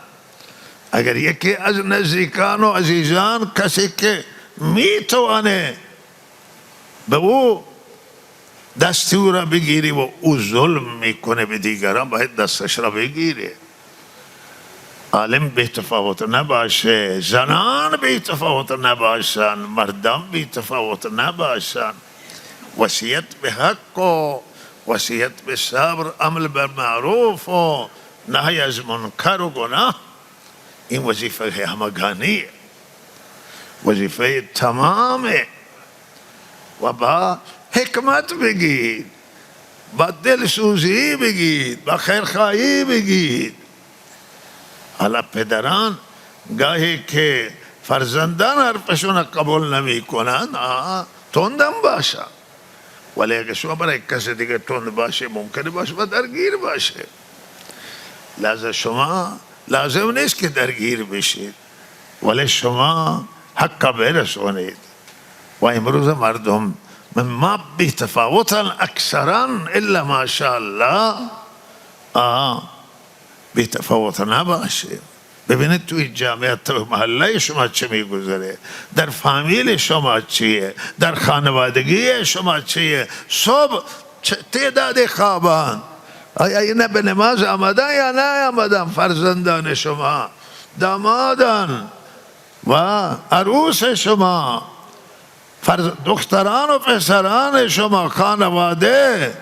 اگر یکی از نزدیکان و عزیزان کسی که میتوانه به او دستور را بگیری و او ظلم میکنه به دیگران، باید دستش را بگیره. عالم بی تفاوت نباشه، زنان بی تفاوت نباشن، مردان بی تفاوت نباشن. وصیت به حق و وصیت به صبر، عمل بر معروف و نهی از منکر و گناه، این وظیفه همگانیه، وظیفه تمامه. و با حکمت بگید، با دلسوزی بگید، با خیرخواهی بگید. حالا پدران گاهی که فرزندان حرفشون قبول نمی کنند تندم باشه، ولی اگه شما برای کسی دیگه تند باشه ممکنه باشه و درگیر باشه. لذا شما لازم نیست که درگیر بشید، ولی شما حق برسونید. و امروز مردم ما بی تفاوتن، اکثرا الا ماشاءالله بی تفاوت نباشه. ببینید توی جامعه، تو محله شما چه میگذره، در فامیل شما چیه، در خانوادگی شما چیه، صبح تعداد خوابان، آیا اینا به نماز آمدن یا نه آمدن؟ فرزندان شما، دامادان و عروس شما، دختران و پسران شما، خانواده،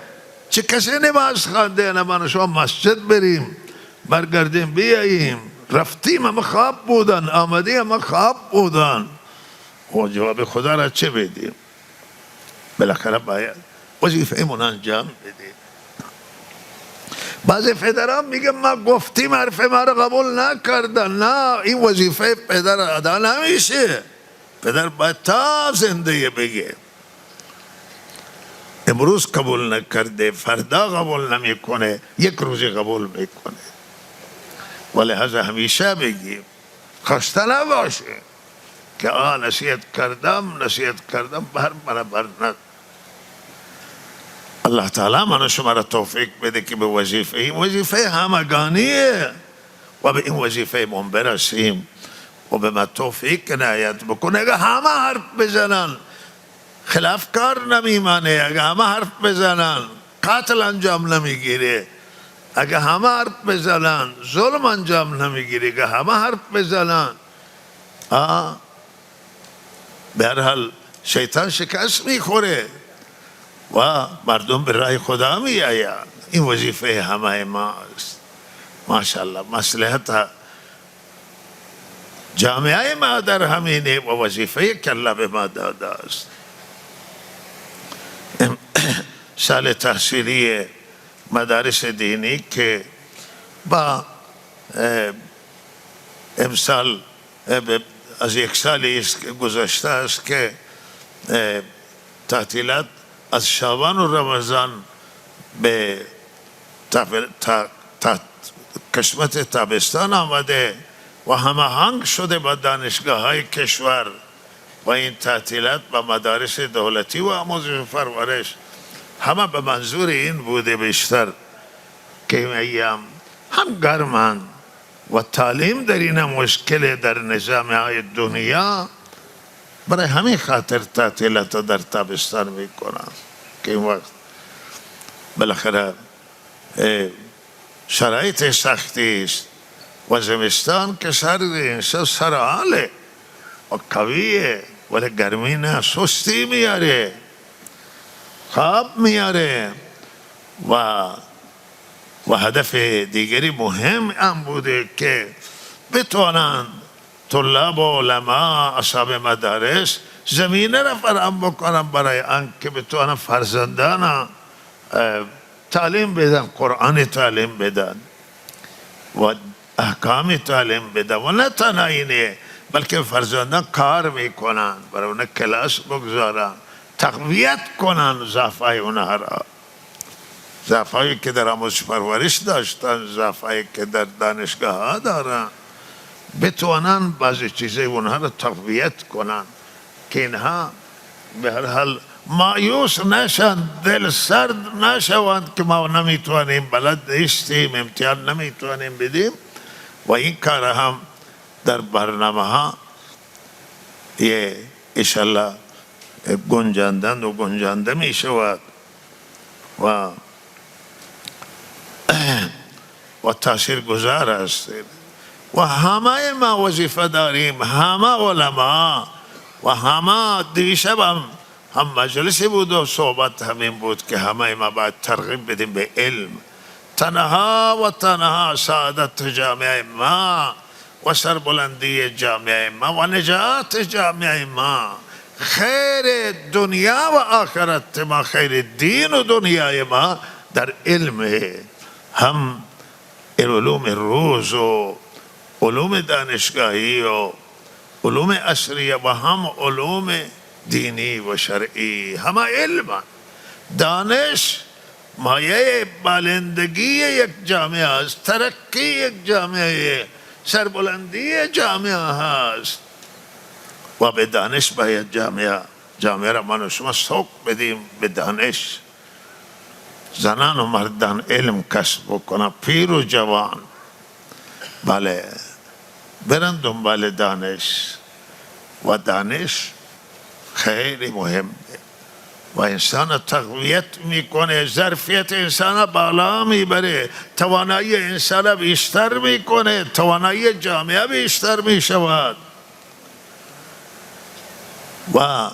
چه کسی نماز خوانده؟ نه شما مسجد بریم، برگردیم بیاییم، رفتیم اما خواب بودن، آمدیم اما خواب بودن. و جواب خدا را چه بدیم؟ بالاخره باید وظیفه ایمون انجام بدیم. بعضی پدران میگه ما گفتیم حرف ما را قبول نکردن. نه، این وظیفه پدر ادا نمیشه. پدر باید تا زنده بگه. امروز قبول نکرده، فردا قبول نمیکنه، یک روزی قبول میکنه. ولی هذا همیشه بگیم، خسته نباشه که نصیحت کردم بر من برند. الله تعالی من شما را توفیق بده که به وظیفه، این وظیفه همگانیه و به این وظیفه من برسیم و به ما توفیق عنایت بکنه. اگه همه حرف بزنن خلاف کار نمیمانه، اگه همه حرف بزنن قتل انجام نمیگیره، اگه همه حرف بزنن ظلم انجام نمیگیره، اگه همه حرف بزنن به هر حال شیطان شکست میخوره و مردم به راه خدا می آیند. این وظیفه همه ماست. ماشاءالله مصلحت جامعه ما در همینه و وظیفه که الله به ما داده است. سال تحصیلی مدارس دینی که با امسال از یک سالی گذشته است که تعطیلات از شعبان و رمضان به قسمت تابستان آمده و هماهنگ شده با دانشگاه های کشور و این تعطیلات با مدارس دولتی و آموزش و پرورش همه به منظور این بوده بیشتر که این ایام هم گرمند و تعلیم در این مشکل در نظام های دنیا، برای همین خاطر تعطیلات در تابستان میکنن که این وقت بالاخره شرایط سختی است و زمستان که سرد، انسان سر حاله و قویه، ولی گرمی نه، سستی میاره، خواب میاره. و هدف دیگری مهم هم بوده که بتوانند طلاب و علما اصحاب مدارس زمینه را فراهم بکنن برای آنکه بتوانند فرزندان تعلیم بدن، قرآن تعلیم بدن و احکام تعلیم بدن. و نه تنها اینه بلکه فرزندان کار میکنن، برای اونها کلاس بگذارن، تقویت کنن ضعفای اونها را، ضعفایی که در آموزش پرورش داشتن، ضعفایی که در دانشگاه ها دارن، بتوانن بعضی چیزای اونها را تقویت کنن که اینها به هر حال مایوس نشن، دل سرد نشوند که ما نمیتوانیم، بلد نیستیم، امتحان نمیتوانیم بدیم. و این کار هم در برنامه ها یه انشالله گنجاندن و گنجانده می شود و تاثیر گذار است. و همه ما وظیفه داریم، همه علما و همه. دیشب هم مجلسی بود و صحبت همین بود که همه ما باید ترغیب بدیم به علم. تنها و تنها سعادت جامعه ما و سربلندی جامعه ما و نجات جامعه ما، خیر دنیا و آخرت ما، خیر دین و دنیای ما در علم. هم علوم روز و علوم دانشگاهی و علوم عصریه و هم علوم دینی و شرعی، همه علم. دانش مایه بالندگی یک جامعه است، ترقی یک جامعه، سربلندی جامعه هست. و به دانش باید جامعه را من و شما سوق بدیم به دانش. زنان و مردان علم کسب بکنن، پیر و جوان، بله، برن دنبال دانش. و دانش خیلی مهمه و انسان تقویت میکنه، ظرفیت انسان بالا میبره، توانایی انسان بیشتر میکنه، توانایی جامعه بیشتر میشود و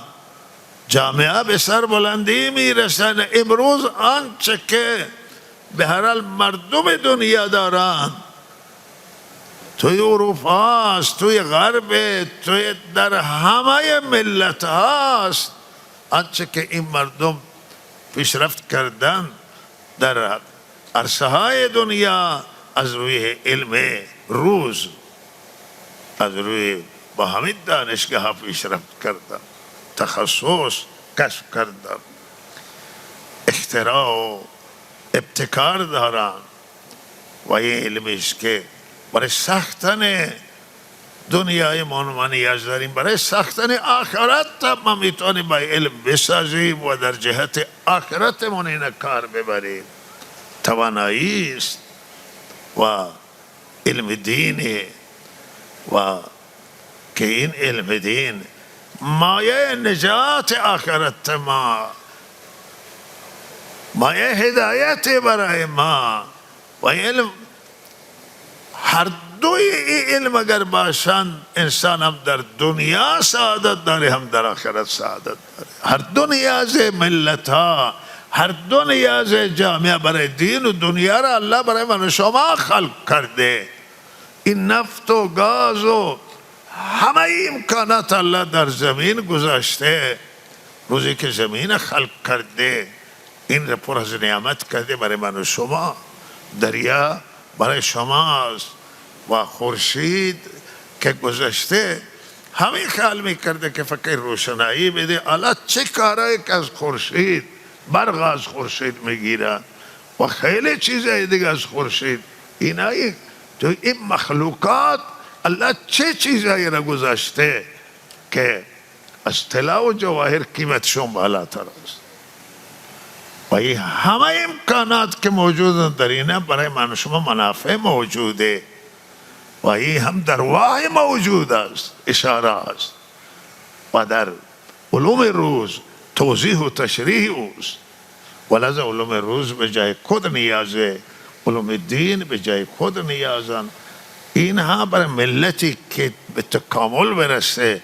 جامعه به سر بلندی میرسن. امروز آنچه که به هر حال مردم دنیا دارن، توی اروپا است، توی غرب، توی در همه ملت هاست، آنچه که این مردم پیشرفت کردن در عرصه های دنیا از روی علم روز، از روی با همین دانشگاه ها پیشرفت کردن، تخصص کسب کردن، اختراع و ابتکار دارن. و این علمی است که برای ساختن دنیای ما نیاز داریم، برای ساختن آخرت ما میتونیم با علم بسازیم و در جهت آخرتمون این کار ببریم. توانایی است و علم دینی و که این علم دین مایه نجات آخرت ما، مایه هدایت برای ما. و علم، هر دوی این علم اگر باشند، انسان هم در دنیا سعادت داره، هم در آخرت سعادت داره. هر دو نیاز ملت ها، هر دو نیاز جامعه برای دین و دنیا را الله برای من و شما خلق کرده. این نفت و گاز و همه امکانات الله در زمین گذاشته. روزی که زمین خلق کرده، این را پر از نعمت کرده برای من و شما. دریا برای شماست و خورشید که گذشته همین خیال میکرده که فکر روشنایی بده. الله چه کارایی که از خورشید، برق از خورشید میگیره و خیلی چیزای دیگه از خورشید. اینایی تو این مخلوقات الله چه چیزایی را گذاشته که از طلا و جواهر قیمتشون بالاتر است. و این همه امکانات که موجود در اینه برای من و شما منافع موجوده و این هم در وحی موجود است، اشاره است و در علوم روز توضیح و تشریح اوست. ولذا علوم روز به جای خود نیازه، علوم دین به جای خود نیازن. اینها برای ملتی که به تکامل برسه،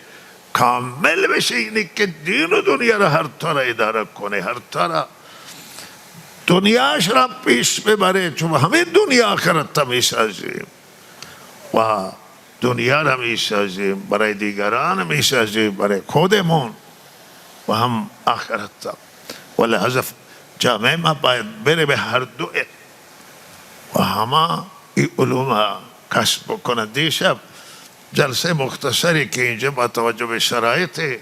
کامل بشه، اینه که دین و دنیا را هر طرح اداره کنه، هر طرح دنیاش را پیش ببره، چون همه دنیا آخرت را می سازیم و دنیا را می سازیم برای دیگران، می سازیم برای خودمون و هم آخرت را. ولهذا جامعه ما باید بره به هر دو و همه این علوم کسب بکنه. دیشب جلسه مختصری که اینجا با توجه به شرایط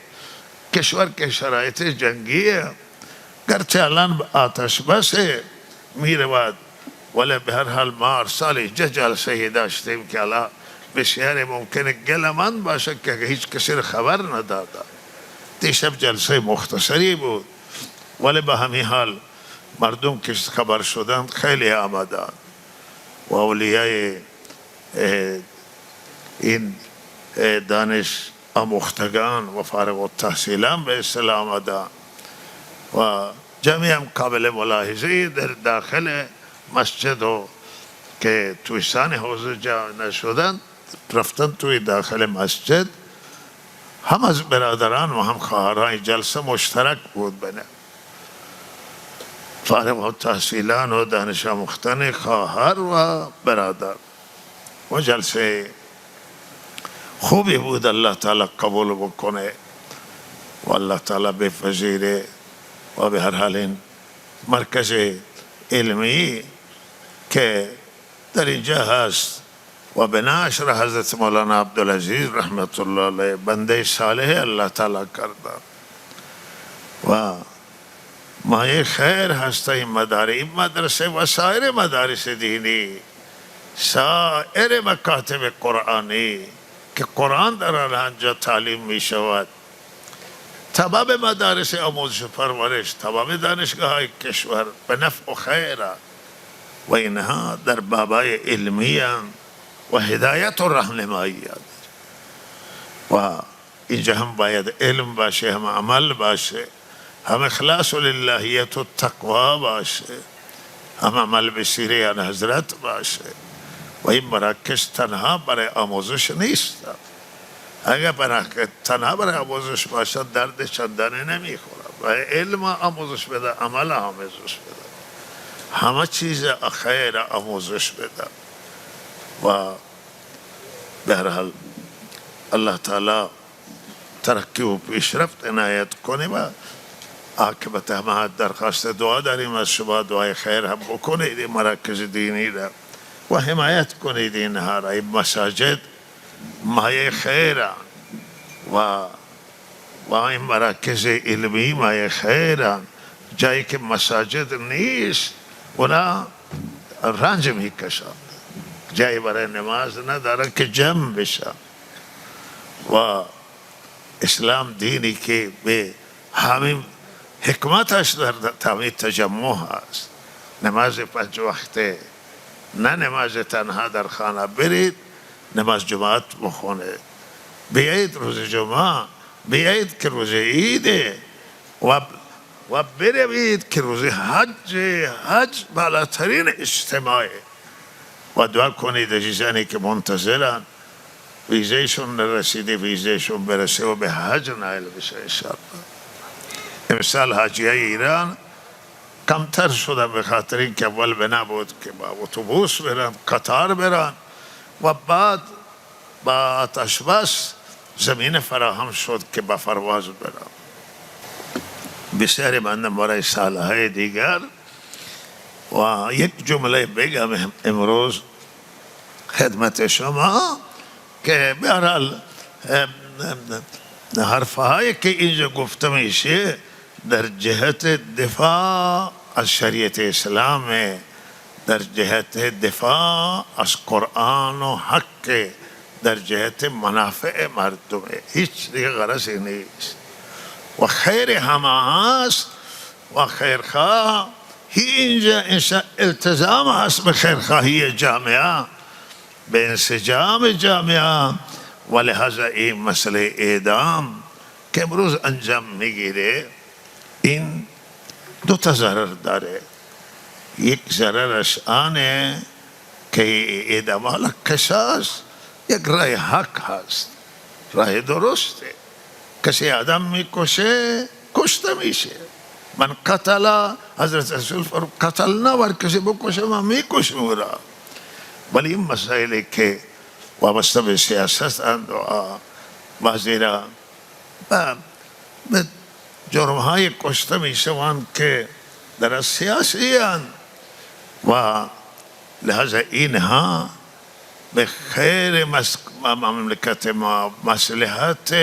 کشور که شرایط جنگیه، گرچه الان آتش بسه میرود، ولی به هر حال ما سال جلسه داشتیم که الان بسیار ممکنه گلمان باشه که هیچ کسی رو خبر نداده. دیشب جلسه مختصری بود، ولی به همین حال مردم که خبر شدن خیلی آمدن و اولیای این دانش آموختگان و فارغ التحصیلان به اصطلاح آمدن و جمعی هم قابل ملاحظه در داخل مسجد و که توی سان حوض جا نشدن، رفتن توی داخل مسجد. هم از برادران و هم خواهران جلسه مشترک بود بینه فارغ التحصیلان و دانش آموختن خواهر و برادر و جلسه خوبی بود. الله تعالی قبول بکنه و الله تعالی بپذیره و به هر حال این مرکز علمی که در اینجا هست و به نشر حضرت مولانا عبدالعزیز رحمت الله علیه بنده صالح الله تعالی کرده و مایه خیر هست این مدرسه و سایر مدارس دینی، سایر مکاتب قرآنی که قرآن در آنجا تعلیم می شود، تمام مدارس آموزش و پرورش، تمام دانشگاه های کشور به نفع و خیر و اینها در بابای علمی و هدایت و راهنمایی و اینجا هم باید علم باشه، هم عمل باشه، هم اخلاص و للهیت و تقوا باشه، هم عمل به سیره آن حضرت باشه و این مراکز تنها برای آموزش نیست. اگر تنها برای آموزش باشد درد چندانی نمیخوره و علم آموزش بده، عمل آموزش بده، همه چیز خیر آموزش بده و به هر حال الله تعالی ترقی و پیشرفت عنایت کنه و عاقبت همه درخواست دعا داریم از شما، دعای خیر هم بکنید این مراکز دینی را و حمایت کنید اینها را. این مساجد مایه خیران و این مراکز علمی مایه خیران، جایی که مساجد نیست اونا رنج میکشن، جایی برای نماز ندارن که جمع بشن و اسلام دینی که به همین حکمتش در تامین تجمع هست. نماز 5 وقته، نه نماز تنها در خانه، برید نماز جماعت بخونه، بیایید روز جمعه، بیایید که روز عیده و بروید که روز حج بالاترین اجتماعه و دعا کنید عزیزانی که منتظرن ویزهشون نرسیده ویزهشون برسه و به حج نایل بشه انشاءالله. امسال حاجیای ایران کمتر شده به خاطر اینکه اول بنا بود که با اتوبوس برن، قطار برن و بعد با آتش بس زمین فراهم شد که با پرواز برن. بسیاری من برای سالهای دیگر و یک جمله بگم امروز خدمت شما که به هر حال حرفهایی که اینجا گفته میشه در جهت دفاع از شریعت اسلام، در جهت دفاع از قرآن و حق، در جهت منافع مردم، هیچ دیگه غرضی نیست و خیر همه هست و خیرخواه اینجا التزام هست به خیرخواهی جامعه، به انسجام جامعه و لحاظ این مسئله اعدام که امروز انجام میگیره این دو تا ضرر داره. یک ضررش آنه که اعدام حالا قصاص یک راه حق هست، راه درسته. کسی آدم میکشه کشته میشه. من قتل، حضرت رسول فرمود قتل نور کسی بکشه من میکشم او را. ولی این مسائلی که وابسته به سیاست اند و زیرا به جرم های کشته میشوند که در سیاسی اند و لحاظ اینها به خیر مملکت ما مصلحت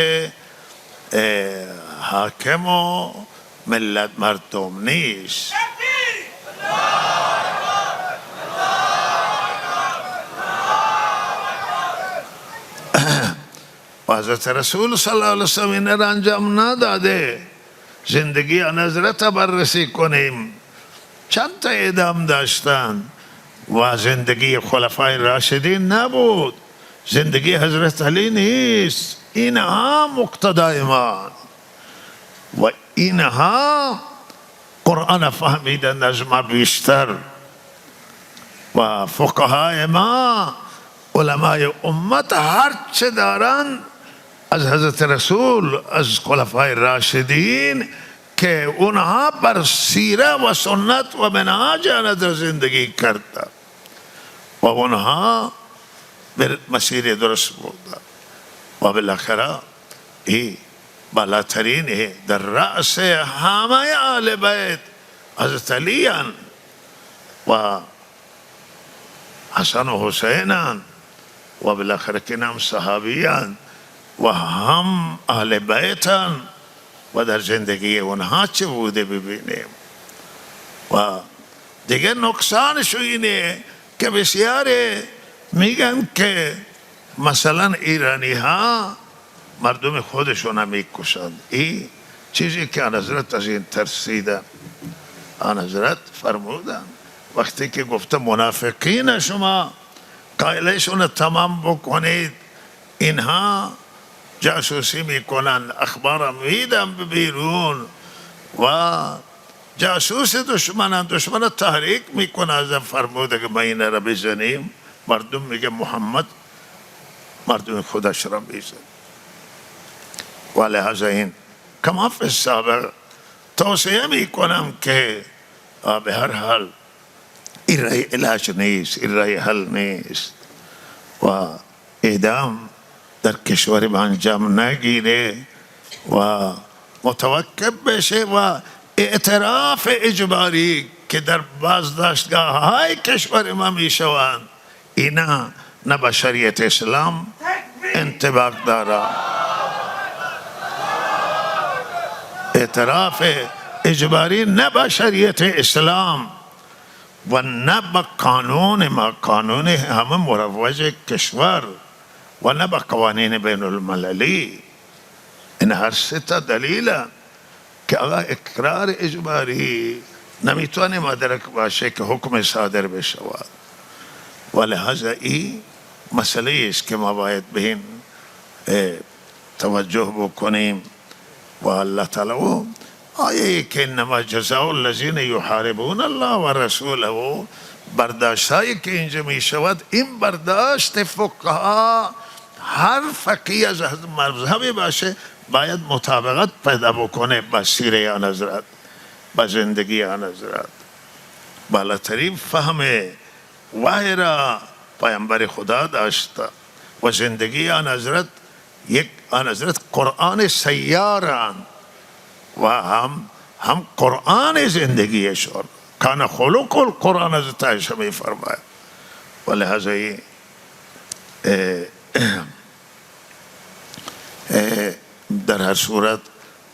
حاکم و ملت مردم نیست. و حضرت رسول صلی الله علیه وسلم این را انجام نداده. زندگی آن حضرت بررسی کنیم، چند تا اعدام داشتند و زندگی خلفای راشدین نبود، زندگی حضرت علی نیست. اینها مقتدای ما و اینها قرآن فهمیدند از ما بیشتر و فقهای ما علمای امت هر چه دارند از حضرت رسول، از خلفای راشدین که اونها بر سیره و سنت و منهاج آنها زندگی کردند و اونها به مسیر درست بودند و بالاخره ای بالاترین در رأس همه آل بیت حضرت علی و حسن و حسین و بالاخره که نام صحابیان و هم اهل بیتن و در زندگی اونها چه بوده ببینیم. و دیگه نقصانش اینه که بسیار میگن که مثلا ایرانی ها مردم خودشون میکشند. این چیزی که آن حضرت از این ترسیدن. آن حضرت فرمودن وقتی که گفته منافقین شما قائلشون تمام بکنید، اینها جاسوسی میکنن، اخبار میدن به بیرون و جاسوس دشمنان، دشمن تحریک میکنه. از فرموده که ما این را بزنیم، مردم میگه محمد مردم خودش را میزن. و لحظه این کما فی السابق توصیه میکنم که به هر حال این رای علاج نیست، این رای حل نیست و اعدام در کشور ما انجام نگیره و متوقف بشه و اعتراف اجباری که در بازداشتگاه های کشور ما میشوند، اینا نه به شریعت اسلام انطباق داره. اعتراف اجباری نه به شریعت اسلام و نه به قانون ما، قانون همه مروج کشور و نه به قوانین بین المللی. این هر سه تا دلیل که آقا اقرار اجباری نمیتونه مدرک باشه که حکم صادر بشود. و لحاظا این مسئله است که ما باید به این توجه بکنیم. و الله تعالی آیه که انما جزاء الذین یحاربون الله و رسوله، برداشتایی که اینجا می شود، این برداشت فقها هر فقیه از مذهبی باشه باید مطابقت پیدا بکنه با سیره آن حضرت، با زندگی آن حضرت. بالاترین فهم وحی را پیامبر خدا داشته و زندگی آن حضرت یک آن حضرت قرآن سیاران و هم قرآن زندگیشون کان خلق القرآن از تایشه می فرماید. و لحظه در هر صورت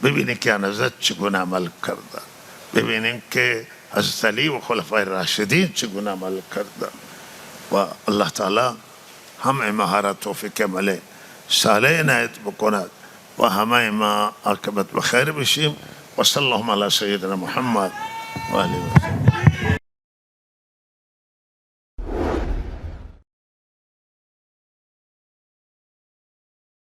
ببینید که آن حضرت چگونه عمل کرده، ببینید که حضرت علی و خلفای راشدین چگونه عمل کرده. و الله تعالی همه ما را توفیق عمل صالح عنایت بکند و همه ما عاقبت بخیر بشیم. و صلی الله علی سیدنا محمد و آله و سلم.